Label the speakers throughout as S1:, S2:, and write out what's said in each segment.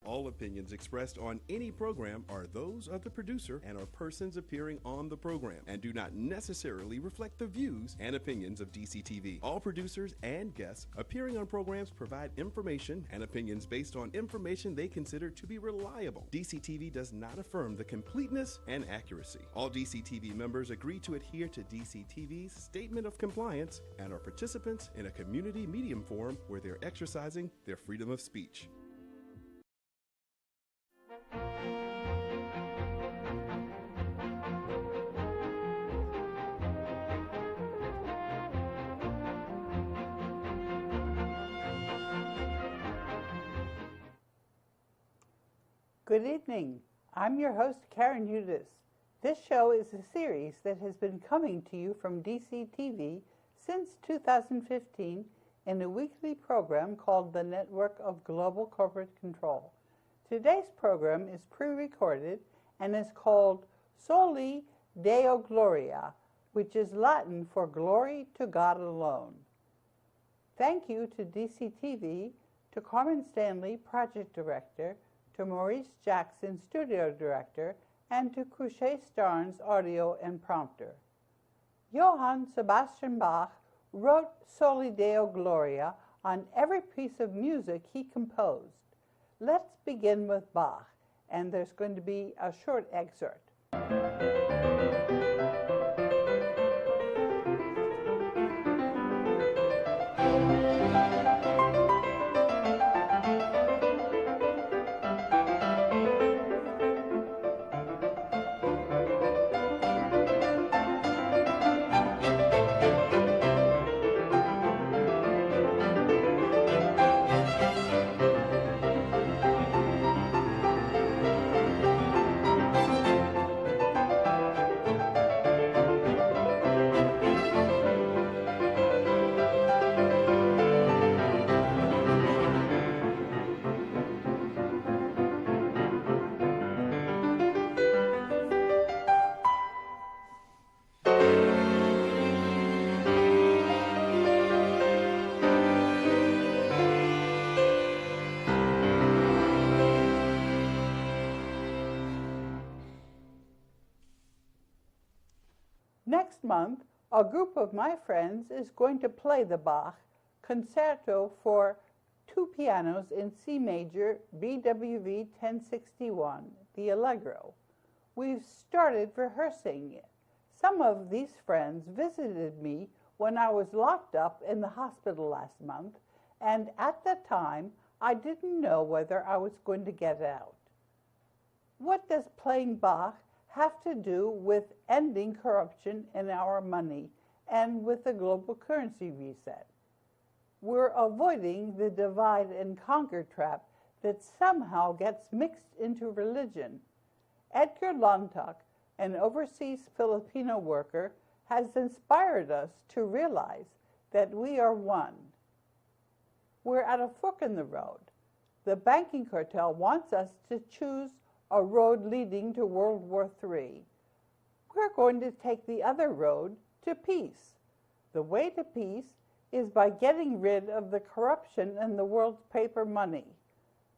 S1: All opinions expressed on any program are those of the producer and or persons appearing on the program and do not necessarily reflect the views and opinions of DCTV. All producers and guests appearing on programs provide information and opinions based on information they consider to be reliable. DCTV does not affirm the completeness and accuracy. All DCTV members agree to adhere to DCTV's Statement of Compliance and are participants in a community medium forum where they're exercising their freedom of speech.
S2: Good evening. I'm your host, Karen Udis. This show is a series that has been coming to you from DCTV since 2015 in a weekly program called the Network of Global Corporate Control. Today's program is pre-recorded and is called Soli Deo Gloria, which is Latin for Glory to God Alone. Thank you to DCTV, to Carmen Stanley, Project Director, to Maurice Jackson, Studio Director, and to Cruchet Starnes, Audio and Prompter. Johann Sebastian Bach wrote Soli Deo Gloria on every piece of music he composed. Let's begin with Bach, and there's going to be a short excerpt. Next month, a group of my friends is going to play the Bach Concerto for two pianos in C major, BWV 1061, the Allegro. We've started rehearsing it. Some of these friends visited me when I was locked up in the hospital last month, and at the time, I didn't know whether I was going to get out. What does playing Bach have to do with ending corruption in our money and with the global currency reset? We're avoiding the divide and conquer trap that somehow gets mixed into religion. Edgar Lontoc, an overseas Filipino worker, has inspired us to realize that we are one. We're at a fork in the road. The banking cartel wants us to choose a road leading to World War III. We're going to take the other road to peace. The way to peace is by getting rid of the corruption in the world's paper money.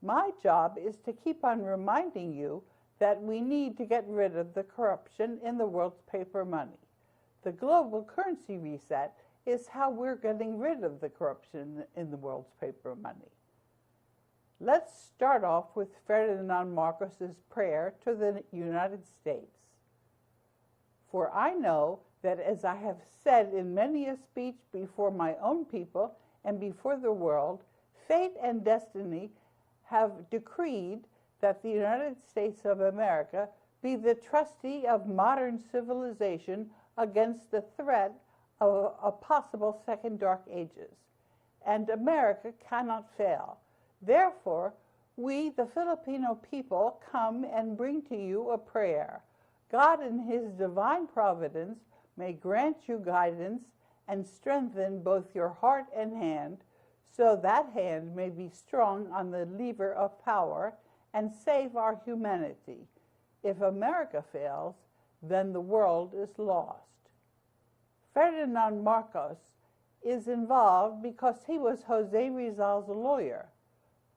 S2: My job is to keep on reminding you that we need to get rid of the corruption in the world's paper money. The global currency reset is how we're getting rid of the corruption in the world's paper money. Let's start off with Ferdinand Marcos's prayer to the United States. For I know that as I have said in many a speech before my own people and before the world, fate and destiny have decreed that the United States of America be the trustee of modern civilization against the threat of a possible second dark ages. And America cannot fail. Therefore, we, the Filipino people, come and bring to you a prayer. God in his divine providence may grant you guidance and strengthen both your heart and hand, so that hand may be strong on the lever of power and save our humanity. If America fails, then the world is lost. Ferdinand Marcos is involved because he was José Rizal's lawyer.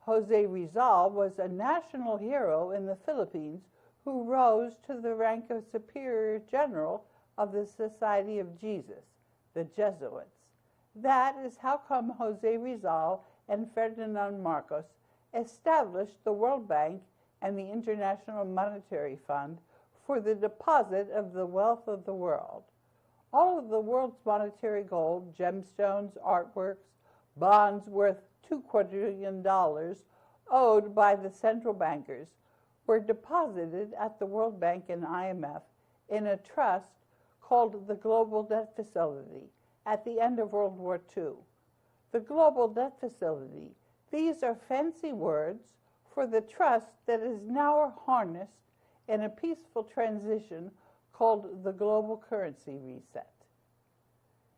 S2: José Rizal was a national hero in the Philippines who rose to the rank of Superior General of the Society of Jesus, the Jesuits. That is how come José Rizal and Ferdinand Marcos established the World Bank and the International Monetary Fund for the deposit of the wealth of the world. All of the world's monetary gold, gemstones, artworks, bonds worth $2 quadrillion owed by the central bankers were deposited at the World Bank and IMF in a trust called the Global Debt Facility at the end of World War II. The Global Debt Facility, these are fancy words for the trust that is now harnessed in a peaceful transition called the Global Currency Reset.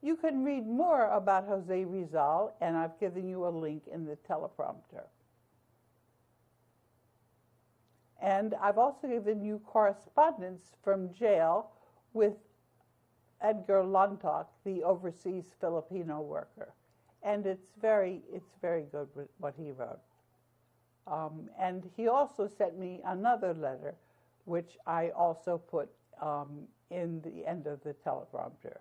S2: You can read more about José Rizal, and I've given you a link in the teleprompter. And I've also given you correspondence from jail with Edgar Lontoc, the overseas Filipino worker. And it's very good with what he wrote. And he also sent me another letter, which I also put in the end of the teleprompter,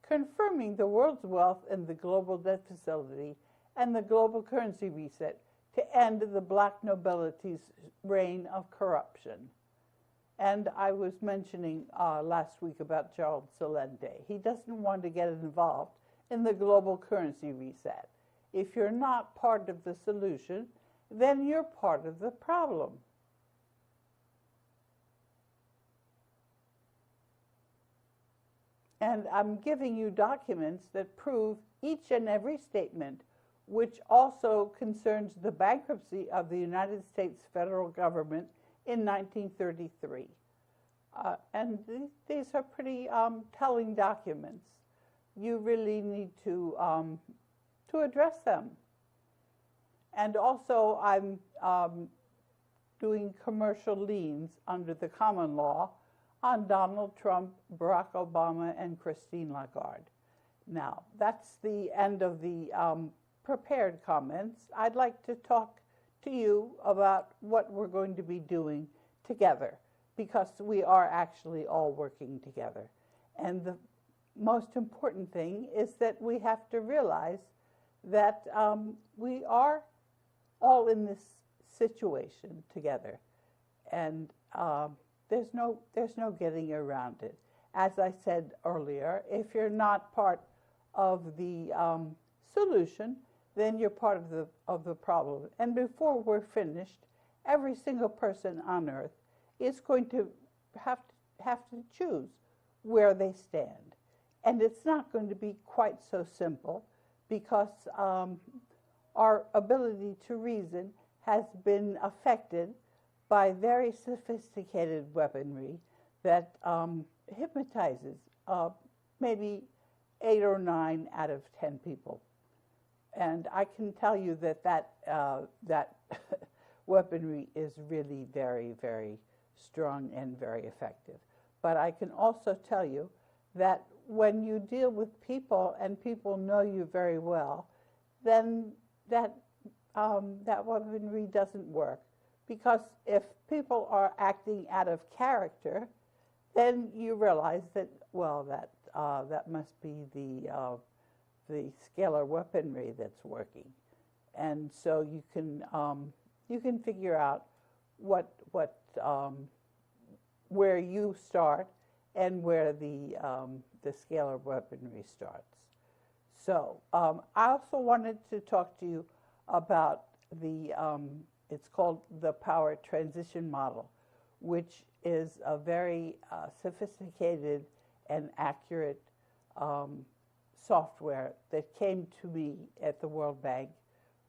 S2: confirming the world's wealth in the Global Debt Facility and the Global Currency Reset to end the black nobility's reign of corruption. And I was mentioning last week about Gerald Celente. He doesn't want to get involved in the Global Currency Reset. If you're not part of the solution, then you're part of the problem. And I'm giving you documents that prove each and every statement, which also concerns the bankruptcy of the United States federal government in 1933. And these are pretty telling documents. You really need to address them. And also, I'm doing commercial liens under the common law on Donald Trump, Barack Obama, and Christine Lagarde. Now, that's the end of the prepared comments. I'd like to talk to you about what we're going to be doing together, because we are actually all working together. And the most important thing is that we have to realize that we are all in this situation together, and there's no getting around it. As I said earlier, if you're not part of the solution, then you're part of the problem. And before we're finished, every single person on Earth is going to have to choose where they stand. And it's not going to be quite so simple, because our ability to reason has been affected by very sophisticated weaponry that hypnotizes maybe 8 or 9 out of 10 people. And I can tell you that weaponry is really very, very strong and very effective. But I can also tell you that when you deal with people and people know you very well, then that weaponry doesn't work. Because if people are acting out of character, then you realize that, well, that must be the scalar weaponry that's working. And so you can figure out where you start and where the scalar weaponry starts. So I also wanted to talk to you about it's called the power transition model, which is a very sophisticated and accurate software that came to me at the World Bank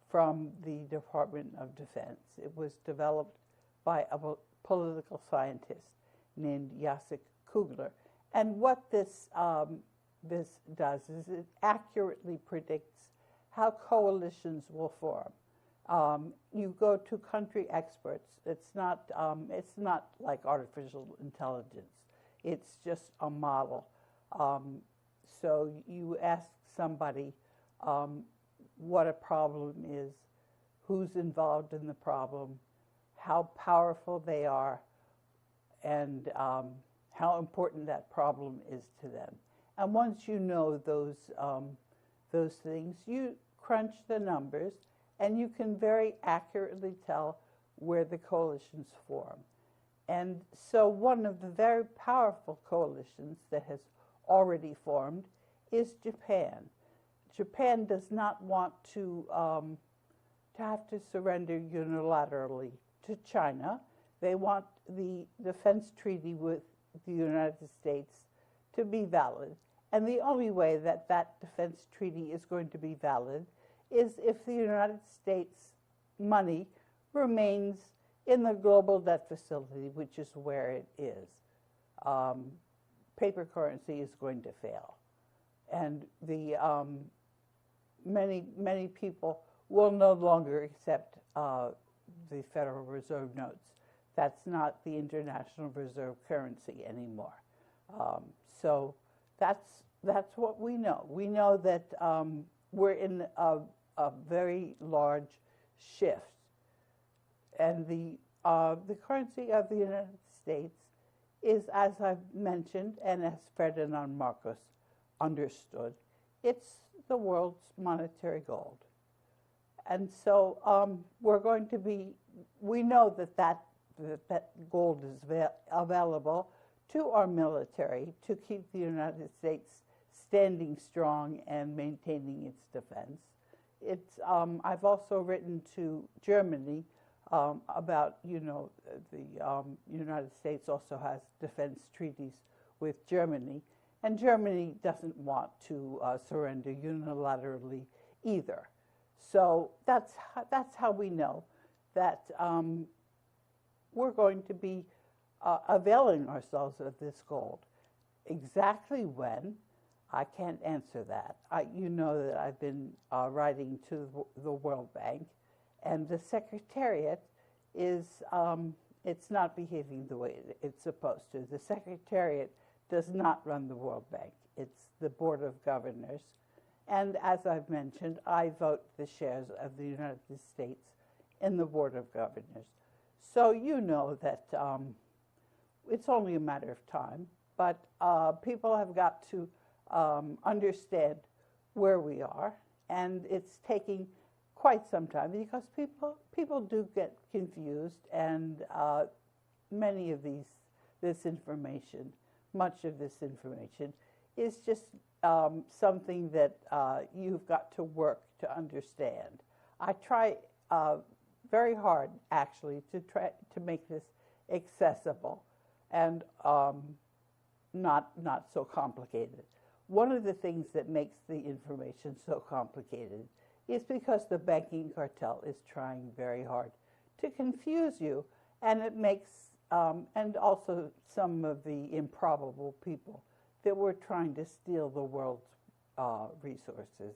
S2: from the Department of Defense. It was developed by a political scientist named Jacek Kugler. And what this does is it accurately predicts how coalitions will form. You go to country experts. It's not like artificial intelligence. It's just a model. So you ask somebody what a problem is, who's involved in the problem, how powerful they are, and how important that problem is to them. And once you know those things, you crunch the numbers, and you can very accurately tell where the coalitions form. And so one of the very powerful coalitions that has already formed is Japan. Japan does not want to have to surrender unilaterally to China. They want the defense treaty with the United States to be valid. And the only way that that defense treaty is going to be valid is if the United States money remains in the global debt facility, which is where it is. Paper currency is going to fail. And the many people will no longer accept the Federal Reserve notes. That's not the international reserve currency anymore. So that's what we know. We know that we're in a very large shift, and the currency of the United States is, as I've mentioned, and as Ferdinand Marcos understood, it's the world's monetary gold. And so we're going to be, we know that gold is available to our military to keep the United States standing strong and maintaining its defense. It's, I've also written to Germany about, the United States also has defense treaties with Germany, and Germany doesn't want to surrender unilaterally either. So that's how we know that we're going to be availing ourselves of this gold. Exactly when, I can't answer that. You know that I've been writing to the World Bank, and the Secretariat is, it's not behaving the way it's supposed to. The Secretariat does not run the World Bank. It's the Board of Governors. And as I've mentioned, I vote the shares of the United States in the Board of Governors. So you know that it's only a matter of time, but people have got to understand where we are, and it's taking quite some time because people do get confused, and many of this information, much of this information, is just something that you've got to work to understand. I try very hard, actually, to make this accessible and not so complicated. One of the things that makes the information so complicated is because the banking cartel is trying very hard to confuse you, and it makes, and also some of the improbable people that were trying to steal the world's resources.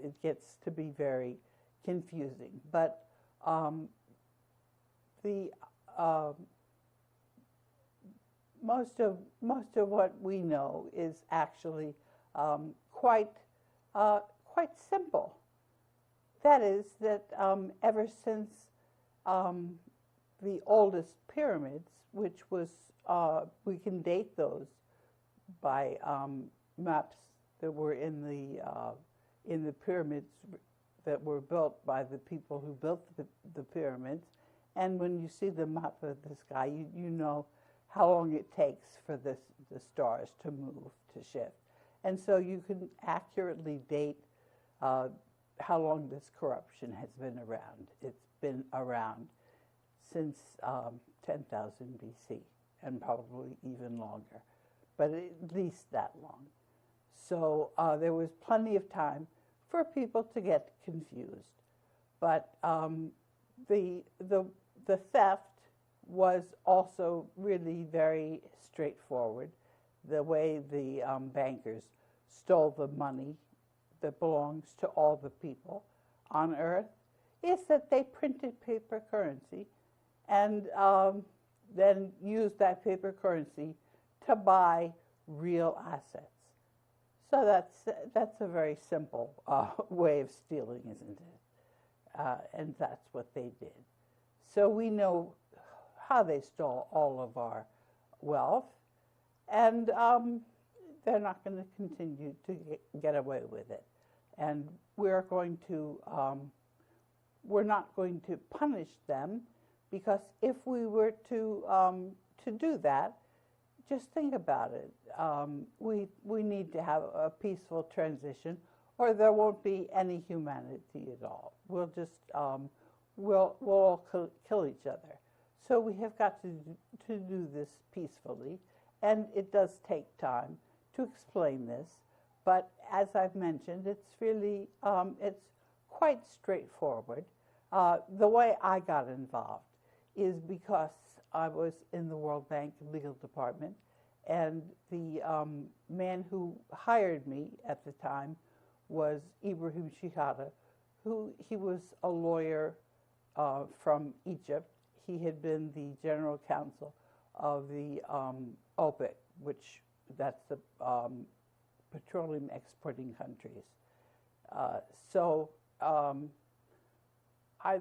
S2: It gets to be very confusing. But most of what we know is actually quite simple. That is that ever since the oldest pyramids, which was we can date those by maps that were in the pyramids that were built by the people who built the pyramids. And when you see the map of the sky, you know how long it takes for the stars to move, to shift. And so you can accurately date how long this corruption has been around. It's been around since 10,000 BC, and probably even longer, but at least that long. So there was plenty of time for people to get confused. But the theft was also really very straightforward. The way the bankers stole the money that belongs to all the people on Earth is that they printed paper currency and then used that paper currency to buy real assets. So that's a very simple way of stealing, isn't it? And that's what they did. So we know how they stole all of our wealth, and they're not going to continue to get away with it. And we're not going to punish them, because if we were to do that, just think about it. We need to have a peaceful transition, or there won't be any humanity at all. We'll just we'll all kill each other. So we have got to do this peacefully, and it does take time to explain this. But as I've mentioned, it's really it's quite straightforward. The way I got involved is because I was in the World Bank legal department, and the man who hired me at the time was Ibrahim Shihada, he was a lawyer from Egypt. He had been the general counsel of the OPEC, which that's the petroleum exporting countries.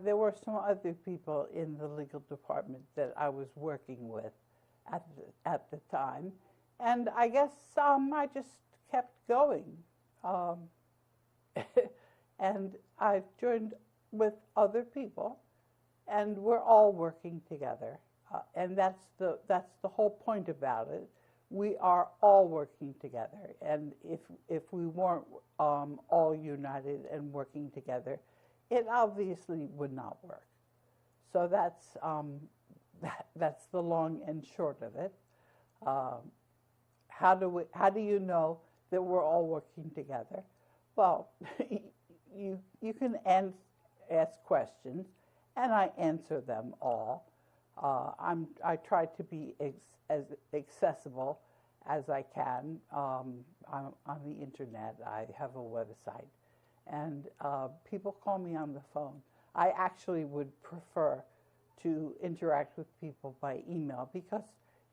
S2: There were some other people in the legal department that I was working with at the time, and I guess I just kept going. And I've joined with other people, and we're all working together. And that's the whole point about it. We are all working together, and if we weren't all united and working together, it obviously would not work. So that's the long and short of it. How do you know that we're all working together? Well, you can ask questions, and I answer them all. I try to be as accessible as I can. I'm on the internet. I have a website, and people call me on the phone. I actually would prefer to interact with people by email, because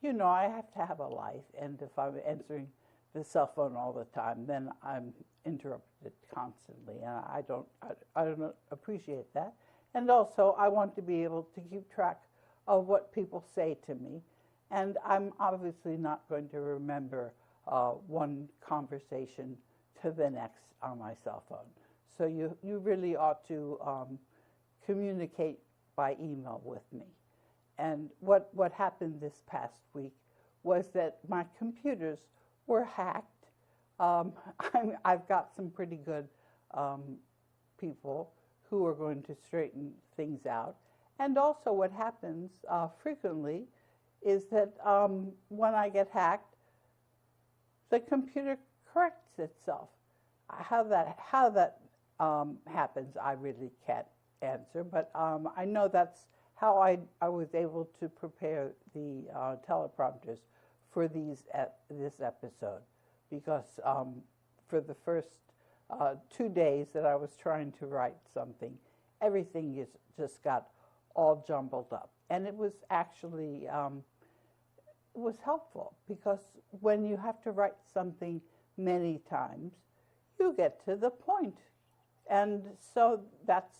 S2: I have to have a life, and if I'm answering the cell phone all the time, then I'm interrupted constantly, and I don't appreciate that. And also, I want to be able to keep track of what people say to me, and I'm obviously not going to remember one conversation to the next on my cell phone. So you really ought to communicate by email with me. And what happened this past week was that my computers were hacked. I've got some pretty good people who are going to straighten things out. And also what happens frequently is that when I get hacked, the computer corrects itself. How that happens, I really can't answer, but I know that's how I was able to prepare the teleprompters for this episode, because for the first 2 days that I was trying to write something, everything just got all jumbled up. And it was actually, it was helpful, because when you have to write something many times, you get to the point. And so that's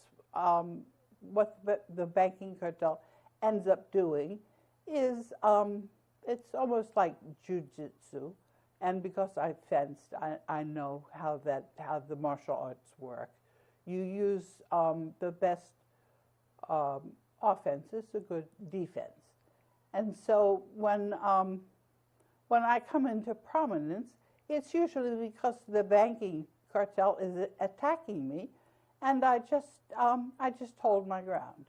S2: what the banking cartel ends up doing is it's almost like jujitsu. And because I fenced, I know how the martial arts work. You use the best offense is a good defense. And so when I come into prominence, it's usually because the banking cartel is attacking me, and I just hold my ground.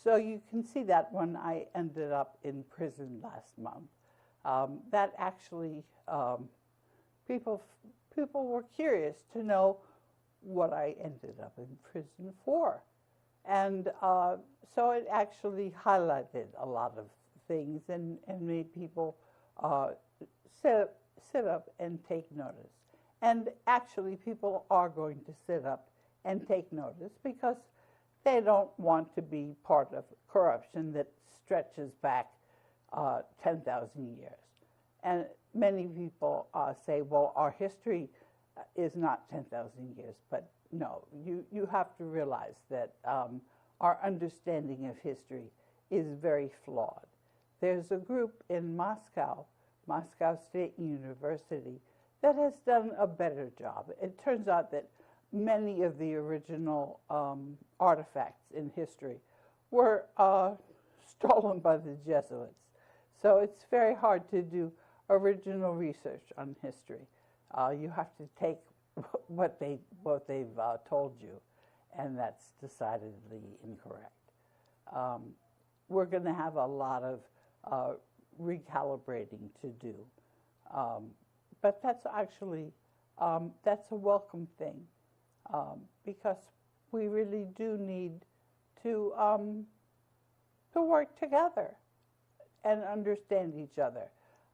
S2: So you can see that when I ended up in prison last month. That actually, people were curious to know what I ended up in prison for. And so it actually highlighted a lot of things and made people sit up and take notice. And actually, people are going to sit up and take notice, because they don't want to be part of corruption that stretches back 10,000 years. And many people say, well, our history is not 10,000 years, but no, you have to realize that our understanding of history is very flawed. There's a group in Moscow, Moscow State University, that has done a better job. It turns out that many of the original artifacts in history were stolen by the Jesuits. So it's very hard to do original research on history. You have to take what they've told you, and that's decidedly incorrect. We're going to have a lot of recalibrating to do, but that's actually that's a welcome thing, because we really do need to work together and understand each other.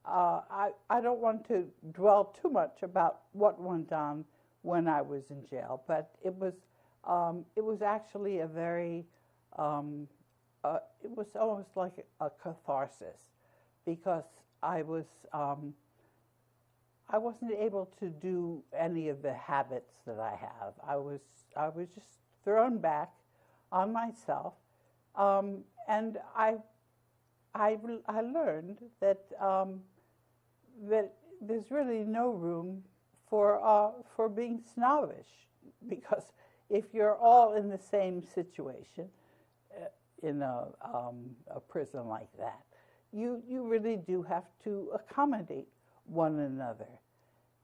S2: I don't want to dwell too much about what went on when I was in jail, but it was actually a very it was almost like a catharsis, because I wasn't able to do any of the habits that I have. I was just thrown back on myself, and I learned that that there's really no room for being snobbish, because if you're all in the same situation in a prison like that, you really do have to accommodate one another,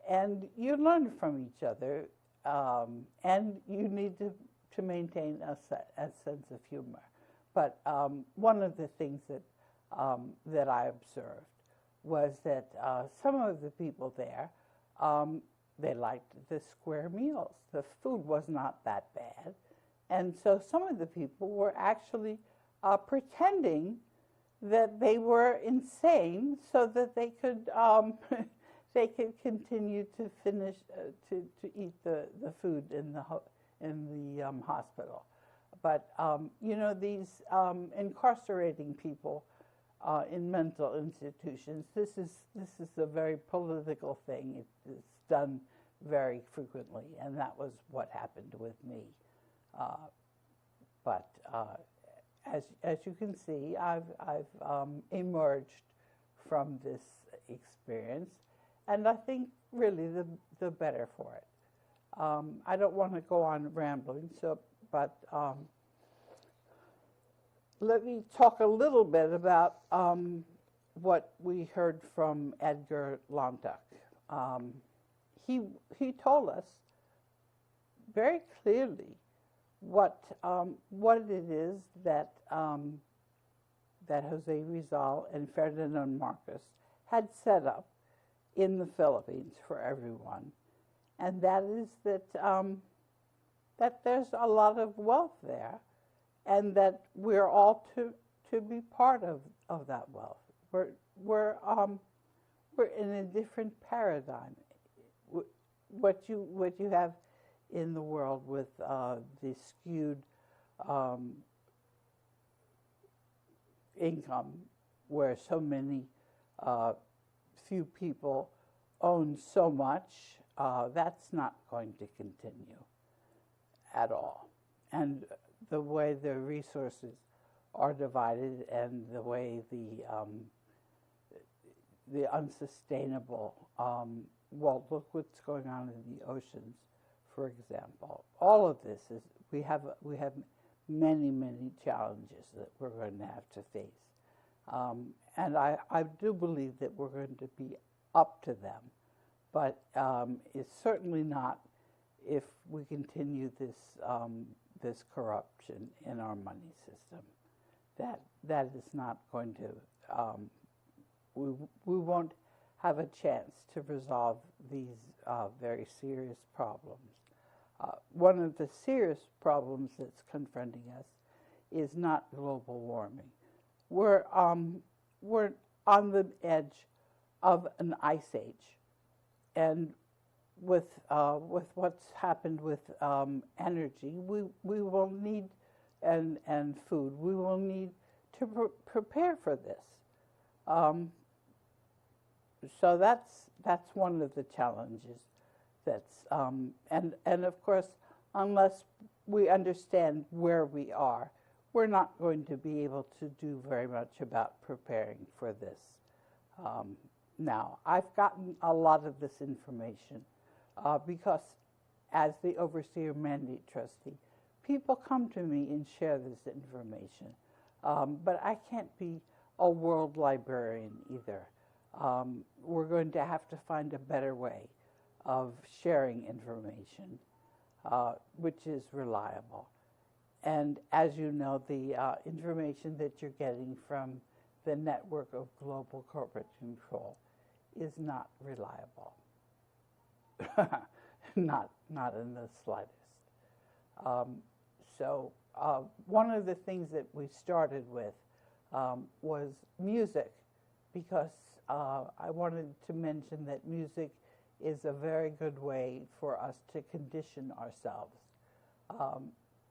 S2: and you learn from each other, and you need to maintain a sense of humor. But one of the things that I observed was that some of the people there, they liked the square meals. The food was not that bad, and so some of the people were actually pretending that they were insane so that they could they could continue to finish to eat the food in the hospital. But you know, these incarcerating people in mental institutions, this is a very political thing. It's done very frequently, and that was what happened with me. But as you can see, I've emerged from this experience, and I think really the better for it. I don't want to go on rambling, but let me talk a little bit about what we heard from Edgar Lontuck. He told us very clearly what it is that José Rizal and Ferdinand Marcos had set up in the Philippines for everyone, and that is that there's a lot of wealth there, and that we're all to be part of that wealth. We're in a different paradigm. What you have in the world with the skewed income, where so many few people own so much, that's not going to continue at all. And the way the resources are divided, and the way the unsustainable, well, look what's going on in the oceans, for example. All of this is, we have many challenges that we're going to have to face. And I do believe that we're going to be up to them, but it's certainly not if we continue this corruption in our money system. That is not going to, we won't have a chance to resolve these very serious problems. One of the serious problems that's confronting us is not global warming. We're on the edge of an ice age, and with what's happened with energy, we will need and food. We will need to prepare for this. So that's one of the challenges That's and of course, unless we understand where we are, we're not going to be able to do very much about preparing for this. Now, I've gotten a lot of this information because as the Overseer Mandate Trustee, people come to me and share this information. But I can't be a world librarian either. We're going to have to find a better way of sharing information, which is reliable. And as you know, the information that you're getting from the network of global corporate control is not reliable. not in the slightest. So one of the things that we started with was music, because I wanted to mention that music is a very good way for us to condition ourselves.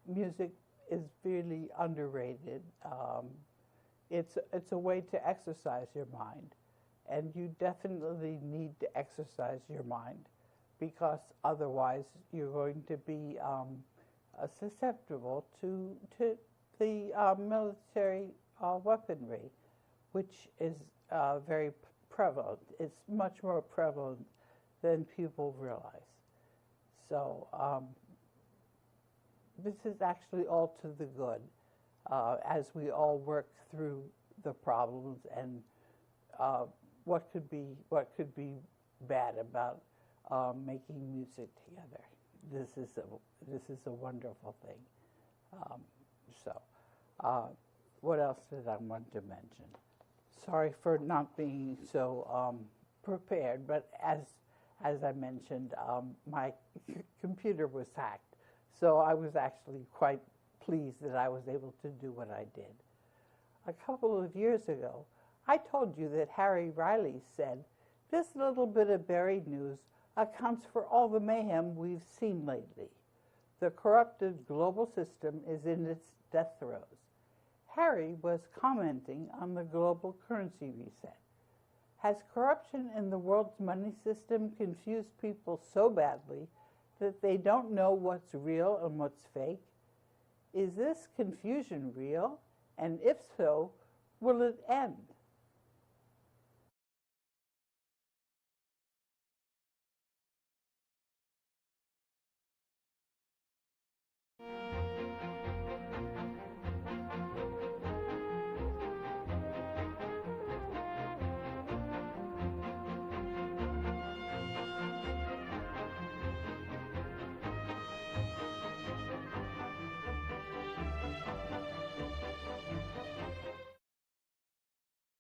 S2: Music is really underrated. It's a way to exercise your mind, and you definitely need to exercise your mind, because otherwise you're going to be susceptible to the military weaponry, which is very prevalent. It's much more prevalent than people realize. So this is actually all to the good as we all work through the problems and what could be bad about making music together. This is a wonderful thing. What else did I want to mention? Sorry for not being so prepared, but as I mentioned, my computer was hacked, so I was actually quite pleased that I was able to do what I did. A couple of years ago, I told you that Harry Riley said, "This little bit of buried news accounts for all the mayhem we've seen lately. The corrupted global system is in its death throes." Harry was commenting on the global currency reset. Has corruption in the world's money system confused people so badly that they don't know what's real and what's fake? Is this confusion real? And if so, will it end?